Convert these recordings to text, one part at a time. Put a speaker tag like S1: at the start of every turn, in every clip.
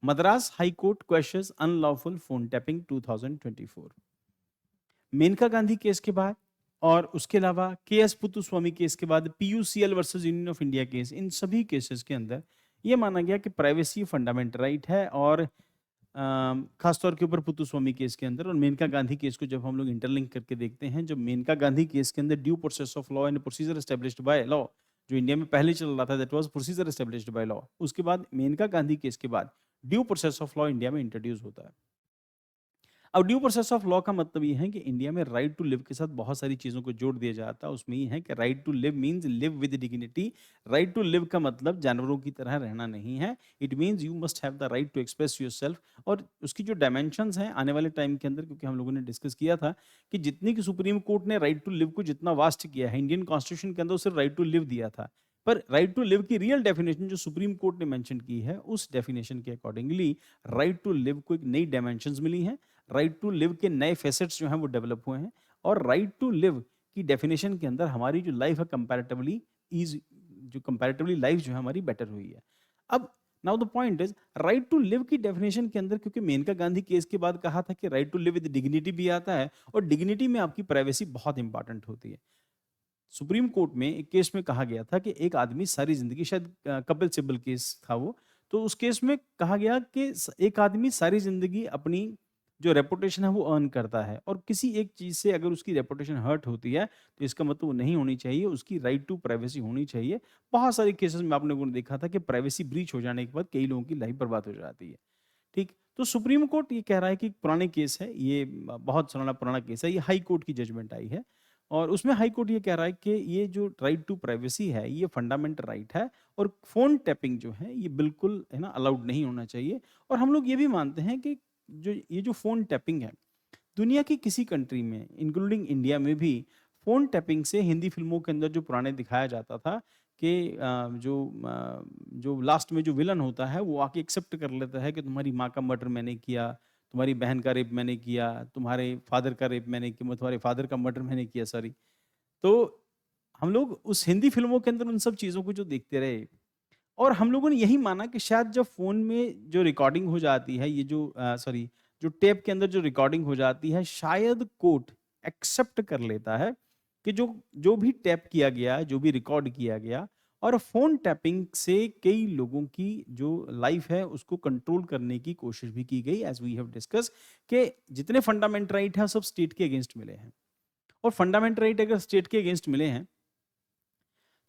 S1: Madras high court questions unlawful phone tapping 2024। Maneka Gandhi case के बाद और उसके अलावा केएस पुत्तुस्वामी केस के बाद PUCL versus Union of India case, इन सभी केसेस के अंदर ये माना गया कि प्राइवेसी फंडामेंटल राइट है। और खासतौर के ऊपर पुत्तुस्वामी केस के अंदर और मेनका गांधी केस को जब हम लोग इंटरलिंक करके देखते हैं, जब मेनका गांधी केस के अंदर due process of law and procedure established by law, जो इंडिया में पहले चल रहा था, that was procedure established by law. उसके बाद मेनका गांधी केस के बाद due process of law India में इंट्रोड्यूस होता है। अब ड्यू प्रोसेस ऑफ लॉ का मतलब ये है कि इंडिया में राइट टू लिव के साथ बहुत सारी चीज़ों को जोड़ दिया जाता है। उसमें ये है कि right to live means live with dignity. Right to live का मतलब जानवरों की तरह रहना नहीं है। It means you must have the right to express yourself. और उसकी जो डायमेंशंस हैं आने वाले टाइम के अंदर, क्योंकि हम लोगों ने डिस्कस किया था कि जितनी की सुप्रीम कोर्ट ने राइट टू लिव को जितना वास्ट किया है, इंडियन कॉन्स्टिट्यूशन के अंदर सिर्फ राइट टू लिव दिया था, पर राइट टू लिव की रियल डेफिनेशन जो सुप्रीम कोर्ट ने मेंशन की है, उस डेफिनेशन के अकॉर्डिंगली राइट टू लिव को एक नई डायमेंशंस मिली हैं। राइट टू लिव के नए फेसेट्स जो हैं वो डेवलप हुए हैं। और राइट टू लिव की डेफिनेशन के अंदर हमारी जो लाइफ है कंपैरेटिवली इज जो कंपैरेटिवली लाइफ जो है हमारी बेटर हुई है। अब now the point is, right to live की डेफिनेशन के अंदर, क्योंकि मेनका गांधी केस के बाद कहा था कि right to live with dignity भी आता है, और डिग्निटी में आपकी प्राइवेसी बहुत इंपॉर्टेंट होती है। सुप्रीम कोर्ट में एक केस में कहा गया था कि एक आदमी सारी जिंदगी, शायद कपिल सिब्बल केस था वो, तो उस केस में कहा गया कि एक आदमी सारी जिंदगी अपनी जो रेपुटेशन है वो अर्न करता है, और किसी एक चीज से अगर उसकी रेपुटेशन हर्ट होती है तो इसका मतलब वो नहीं होनी चाहिए, उसकी राइट टू प्राइवेसी होनी चाहिए। बहुत सारे केसेस में आपने लोगों ने देखा था कि प्राइवेसी ब्रीच हो जाने के बाद कई लोगों की लाइफ बर्बाद हो जाती है। ठीक, तो सुप्रीम कोर्ट ये कह रहा है कि पुराने केस है ये, बहुत पुराना पुराना केस है, ये हाई कोर्ट की जजमेंट आई है। और उसमें हाई कोर्ट ये कह रहा है कि ये जो राइट टू प्राइवेसी है ये फंडामेंटल राइट है, और फोन टैपिंग जो है ये बिल्कुल है ना अलाउड नहीं होना चाहिए। और हम लोग ये भी मानते हैं कि जो फोन टैपिंग है, दुनिया की किसी कंट्री में इंक्लूडिंग इंडिया में भी फोन टैपिंग से हिंदी फिल्मों के अंदर जो पुराने दिखाया जाता था कि जो लास्ट में जो विलन होता है वो आके एक्सेप्ट कर लेता है कि तुम्हारी माँ का मर्डर मैंने किया, तुम्हारी बहन का रेप मैंने किया, तुम्हारे फादर का रेप मैंने किया, तुम्हारे फादर का मर्डर मैंने किया, सॉरी। तो हम लोग उस हिंदी फिल्मों के अंदर उन सब चीज़ों को जो देखते रहे, और हम लोगों ने यही माना कि शायद जब फ़ोन में जो रिकॉर्डिंग हो जाती है, ये जो सॉरी, जो टेप के अंदर जो रिकॉर्डिंग हो जाती है, शायद कोर्ट एक्सेप्ट कर लेता है कि जो जो भी टैप किया गया, जो भी रिकॉर्ड किया गया, और फ़ोन टैपिंग से कई लोगों की जो लाइफ़ है, उसको कंट्रोल करने की कोशिश भी की गई, एज़ वी हैव डिस्कस कि जितने फंडामेंटल राइट हैं, सब स्टेट के अगेंस्ट मिले हैं। और फंडामेंटल राइट अगर स्टेट के अगेंस्ट मिले हैं,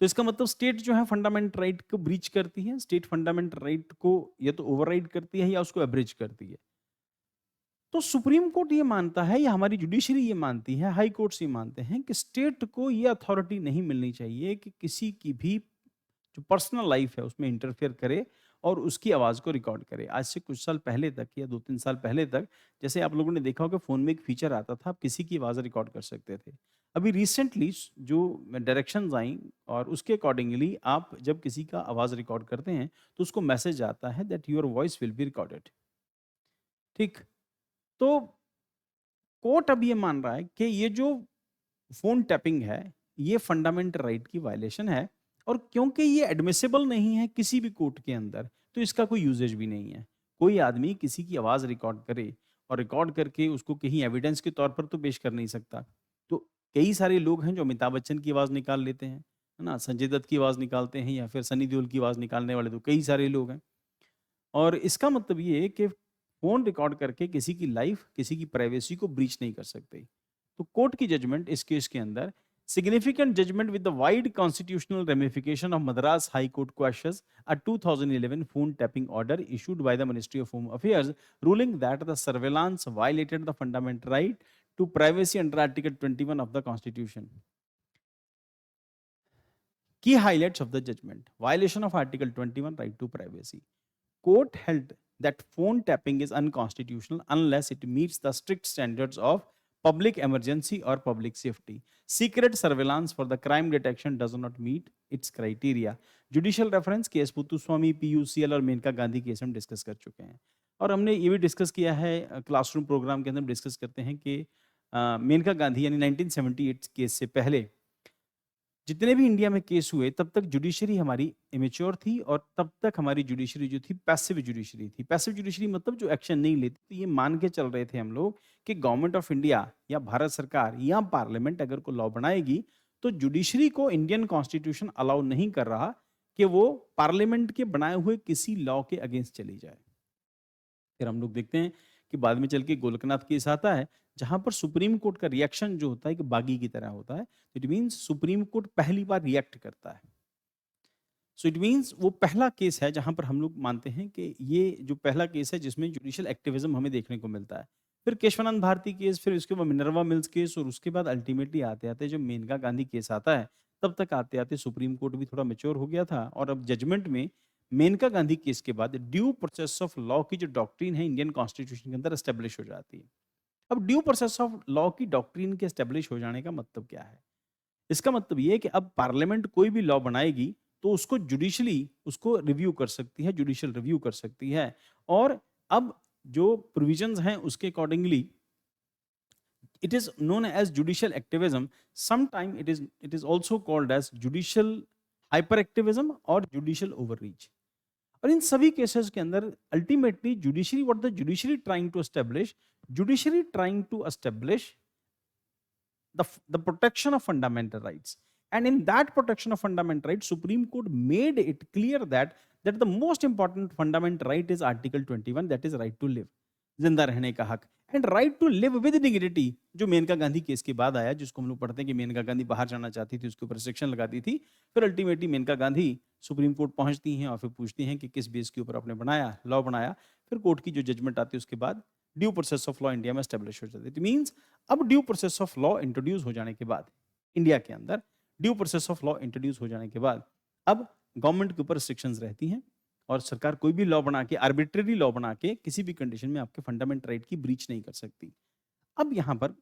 S1: तो इसका मतलब स्टेट जो है फंडामेंटल राइट को ब्रीच करती है, स्टेट फंडामेंटल राइट को या तो ओवरराइड करती है या उसको एब्रिज करती है। तो सुप्रीम कोर्ट ये मानता है, या हमारी जुडिशरी ये मानती है, हाई कोर्ट्स ये मानते हैं कि स्टेट को ये अथॉरिटी नहीं मिलनी चाहिए कि किसी की भी जो पर्सनल लाइफ है उसमें इंटरफेयर करे और उसकी आवाज़ को रिकॉर्ड करे। आज से कुछ साल पहले तक या 2-3 साल पहले तक, जैसे आप लोगों ने देखा होगा फ़ोन में एक फीचर आता था, आप किसी की आवाज़ रिकॉर्ड कर सकते थे। अभी रिसेंटली जो डायरेक्शंस आई और उसके अकॉर्डिंगली आप जब किसी का आवाज़ रिकॉर्ड करते हैं, तो उसको मैसेज आता है that your voice will be recorded. ठीक? तो कोर्ट अब ये मान रहा है कि ये जो फ़ोन टैपिंग है, ये फंडामेंटल राइट की वायलेशन है, और क्योंकि ये एडमिसिबल नहीं है किसी भी कोर्ट के अंदर, तो इसका कोई यूसेज भी नहीं है। कोई आदमी किसी की आवाज़ रिकॉर्ड करे और रिकॉर्ड करके उसको कहीं एविडेंस के तौर पर तो पेश कर नहीं सकता। तो कई सारे लोग हैं जो अमिताभ बच्चन की आवाज़ निकाल लेते हैं, है ना? संजय दत्त की आवाज़ निकालते हैं, या फिर सनी देओल की आवाज़ निकालने वाले तो कई सारे लोग हैं। और इसका मतलब ये है कि फ़ोन रिकॉर्ड करके किसी की लाइफ़, किसी की प्राइवेसी को ब्रीच नहीं कर सकते। तो कोर्ट की जजमेंट इस केस के अंदर, significant judgement with the wide constitutional ramification of Madras high court questions a 2011 phone tapping order issued by the Ministry of Home Affairs, ruling that the surveillance violated the fundamental right to privacy under Article 21 of the Constitution. Key highlights of the judgment: violation of Article 21 right to privacy. Court held that phone tapping is unconstitutional unless it meets the strict standards of public emergency or public safety. Secret surveillance for the crime detection does not meet its criteria. Judicial reference KS Puttaswamy, PUCL और Maneka Gandhi case हम discuss कर चुके हैं। और हमने ये भी discuss किया है क्लासरूम प्रोग्राम के अंदर, डिस्कस करते हैं कि मेनका गांधी यानी 1978 केस से पहले जितने भी इंडिया में केस हुए तब तक जुडिशरी हमारी इमेच्योर थी और तब तक हमारी जुडिशरी जो थी पैसिव जुडिशरी थी। पैसिव जुडिशरी मतलब जो एक्शन नहीं लेती, तो ये मान के चल रहे थे हम लोग कि गवर्नमेंट ऑफ इंडिया या भारत सरकार या पार्लियामेंट अगर कोई लॉ बनाएगी तो जुडिशरी को इंडियन कॉन्स्टिट्यूशन अलाउ नहीं कर रहा कि वो पार्लियामेंट के बनाए हुए किसी लॉ के अगेंस्ट चली जाए। फिर हम लोग देखते हैं कि बाद में चल के गोलकनाथ केस आता है, जहां पर सुप्रीम कोर्ट का रिएक्शन जो होता है कि बागी की तरह होता है। इट मीन्स सुप्रीम कोर्ट पहली बार रिएक्ट करता है। सो इट मीन्स वो पहला केस है जहां पर हम लोग मानते हैं कि ये जो पहला केस है जिसमें जुडिशियल एक्टिविज्म हमें देखने को मिलता है। फिर केशवानंद भारती केस, फिर उसके बाद मिनर्वा मिल्स केस, और उसके बाद अल्टीमेटली आते आते जब मेनका गांधी केस आता है, तब तक आते आते सुप्रीम कोर्ट भी थोड़ा मेच्योर हो गया था। और अब जजमेंट में मेनका गांधी केस के बाद ड्यू प्रोसेस ऑफ लॉ की जो डॉक्ट्रिन है इंडियन कॉन्स्टिट्यूशन के अंदर एस्टेब्लिश हो जाती है। अब ड्यू प्रोसेस ऑफ लॉ की डॉक्ट्रिन के एस्टेब्लिश हो जाने का मतलब क्या है? इसका मतलब ये है कि अब पार्लियामेंट कोई भी लॉ बनाएगी तो उसको जुडिशली उसको रिव्यू कर सकती है, जुडिशियल रिव्यू कर सकती है। और अब जो प्रोविजंस हैं उसके accordingly it is known as judicial activism. Sometime it is also called as judicial hyperactivism or judicial overreach. और इन सभी केसेस के अंदर ultimately judiciary, what the judiciary trying to establish, judiciary trying to establish the protection of fundamental rights. And in that protection of fundamental rights, Supreme Court made it clear that the most important fundamental right is Article 21, that is right to live, जिंदा रहने का हक, and right to live with dignity, जो Maneka Gandhi case के बाद आया, जिसको हम लोग पढ़ते हैं कि मेनका गांधी बाहर जाना चाहती थी, उसके ऊपर रिस्ट्रिक्शन लगा दी थी। फिर ultimately Maneka Gandhi supreme court पहुंचती हैं और फिर पूछती हैं कि किस बेस के ऊपर आपने बनाया लॉ बनाया। फिर कोर्ट की जो जजमेंट आती है उसके बाद due process of law India में एस्टेब्लिश हो जाती है। इट मींस अब due process of law introduce हो जाने के बाद इंडिया के अंदर, due process of law introduce हो जाने के बाद अब गवर्नमेंट के ऊपर रिस्ट्रिक्शंस रहती हैं और सरकार कोई भी लॉ बना के, आर्बिट्रेरी लॉ बना के किसी भी कंडीशन में आपके फंडामेंटल राइट की ब्रीच नहीं कर सकती। अब यहां पर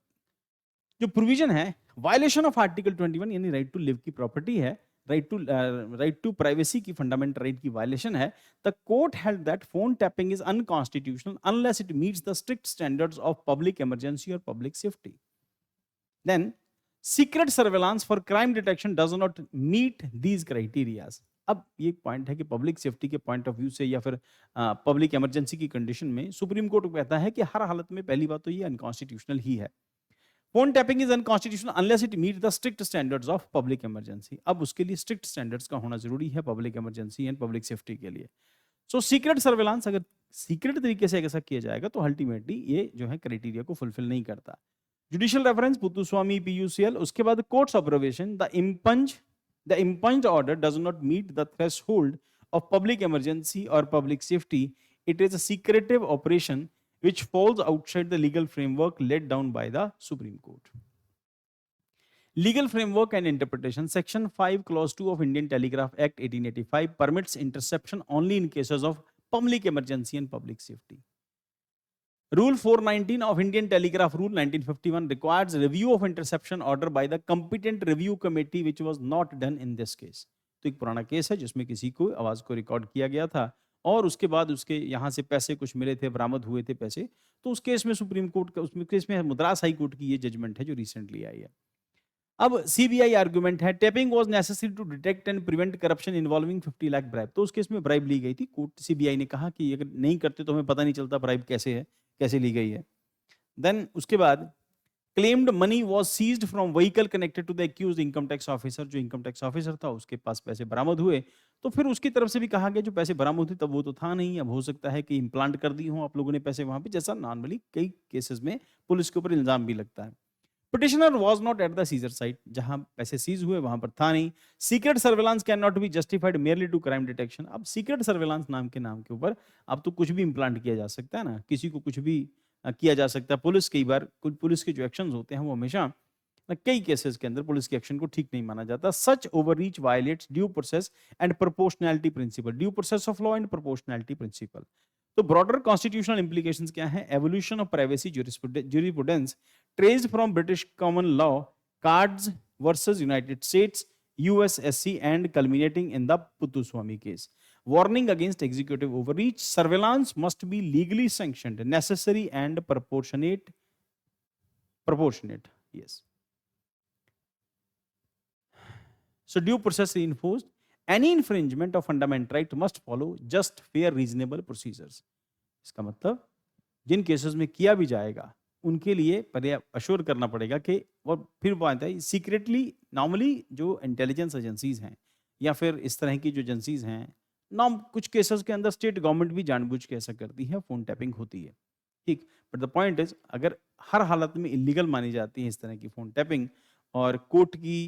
S1: जो प्रोविजन है वायलेशन ऑफ आर्टिकल 21 यानी राइट टू लिव की प्रॉपर्टी है, राइट टू प्राइवेसी की फंडामेंटल राइट की वायलेशन है। The court held that phone tapping is unconstitutional unless it meets the strict standards of public emergency और public safety. Then secret surveillance for crime detection does not meet these criterias. अब ये point है कि public safety के point of view से या फिर public emergency की कंडीशन में सुप्रीम कोर्ट कहता है कि हर हालत में पहली बात तो ये अनकॉन्स्टिट्यूशनल ही है। Phone tapping is unconstitutional unless it meet the strict standards of public emergency. अब उसके लिए स्ट्रिक्ट स्टैंडर्ड्स का होना जरूरी है public emergency and public safety के लिए। सो सीक्रेट सर्वेलांस अगर सीक्रेट तरीके से ऐसा किया जाएगा तो अल्टीमेटली ये जो है क्राइटेरिया को फुलफिल नहीं करता। जुडिशियल रेफरेंस पुत्तुस्वामी पीयूसीएल, उसके बाद courts observation the impunged order does not meet the threshold of public emergency or public safety. It is a secretive operation which falls outside the legal framework laid down by the Supreme Court. Legal framework and interpretation. Section 5 clause 2 of Indian Telegraph Act 1885 permits interception only in cases of public emergency and public safety. Rule 419 of Indian Telegraph Rule 1951 requires review of interception order by the competent review committee, which was not done in this case. तो एक पुराना case है जिसमें किसी को आवाज को record किया गया था और उसके बाद उसके यहाँ से पैसे कुछ मिले थे, बरामद हुए थे पैसे। तो उस केस में सुप्रीम कोर्ट का, उसमें केस में मद्रास हाई कोर्ट की ये जजमेंट है जो रिसेंटली आई है। अब सीबीआई आर्गुमेंट है tapping was necessary to detect and prevent corruption involving 50 lakh bribe. तो उस केस में ब्राइब ली गई थी। कोर्ट सीबीआई ने कहा कि अगर नहीं करते तो हमें पता नहीं चलता ब्राइब कैसे है, कैसे ली गई है। देन उसके बाद claimed money was seized from vehicle connected to the accused income tax officer. जो इनकम टैक्स ऑफिसर था उसके पास पैसे बरामद हुए, तो फिर उसकी तरफ से भी कहा गया जो पैसे बरामद हुए तब वो तो था नहीं, अब हो सकता है कि इम्प्लांट कर दी हो आप लोगों ने पैसे वहां पे, जैसा नॉर्मली कई केसेस में पुलिस के ऊपर इल्जाम भी लगता है। Petitioner was not at the seizure site, जहां पैसे सीज हुए वहां पर था नहीं। Secret surveillance cannot be justified merely to crime detection. अब सीक्रेट सर्वेलांस नाम के ऊपर अब तो कुछ भी इम्प्लांट किया जा सकता है ना, किसी को कुछ भी किया जा सकता है। पुलिस कई बार कुछ पुलिस के जो एक्शंस होते हैं वो हमेशा कई केसेस के अंदर पुलिस के एक्शन को ठीक नहीं माना जाता। Such overreach violates due process and proportionality principle, due process of law and proportionality principle. तो ब्रॉडर कॉन्स्टिट्यूशनल इंप्लीकेशंस क्या है? Evolution of privacy jurisprudence traced from British common law, Katz versus United States, USSC and culminating in the Puttaswamy case. Warning against executive overreach. Surveillance must be legally sanctioned, necessary and proportionate. Yes. So due process reinforced, any infringement of fundamental right must follow just, fair, reasonable procedures. इसका मतलब जिन cases में किया भी जाएगा उनके लिए पर्याप्त assure करना पड़ेगा कि, और फिर बात है सीक्रेटली, नॉर्मली जो इंटेलिजेंस एजेंसीज हैं या फिर इस तरह की जो एजेंसीज हैं, नॉर्म कुछ केसेस के अंदर स्टेट गवर्नमेंट भी जानबूझ के ऐसा करती है, फोन टैपिंग होती है, ठीक। बट द पॉइंट इज, अगर हर हालत में इलीगल मानी जाती है इस तरह की फोन टैपिंग, और कोर्ट की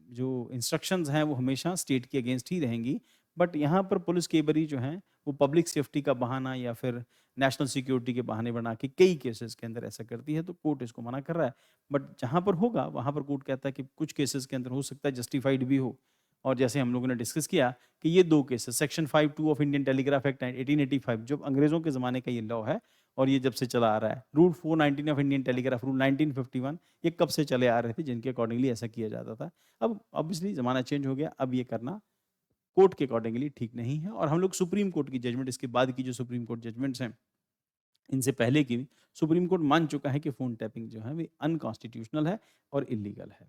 S1: जो इंस्ट्रक्शंस हैं वो हमेशा स्टेट के अगेंस्ट ही रहेंगी, बट यहाँ पर पुलिस कई बारी जो है वो पब्लिक सेफ्टी का बहाना या फिर नेशनल सिक्योरिटी के बहाने बना के कई केसेस के अंदर ऐसा करती है, तो कोर्ट इसको मना कर रहा है। बट जहाँ पर होगा वहाँ पर कोर्ट कहता है कि कुछ केसेस के अंदर हो सकता है जस्टिफाइड भी हो, और जैसे हम लोगों ने डिस्कस किया कि ये दो cases, section 5(2) of Indian telegraph act 1885, जो अंग्रेजों के ज़माने का ये लॉ है और ये जब से चला आ रहा है, rule 419 of Indian telegraph rule 1951, ये कब से चले आ रहे थे जिनके अकॉर्डिंगली ऐसा किया जाता था। अब ऑब्वियसली ज़माना चेंज हो गया, अब ये करना कोर्ट के अकॉर्डिंगली ठीक नहीं है, और हम लोग सुप्रीम कोर्ट की जजमेंट, इसके बाद की जो सुप्रीम कोर्ट जजमेंट्स हैं, इनसे पहले की भी सुप्रीम कोर्ट मान चुका है कि फ़ोन टैपिंग जो है वो अनकॉन्स्टिट्यूशनल है और इल्लीगल है।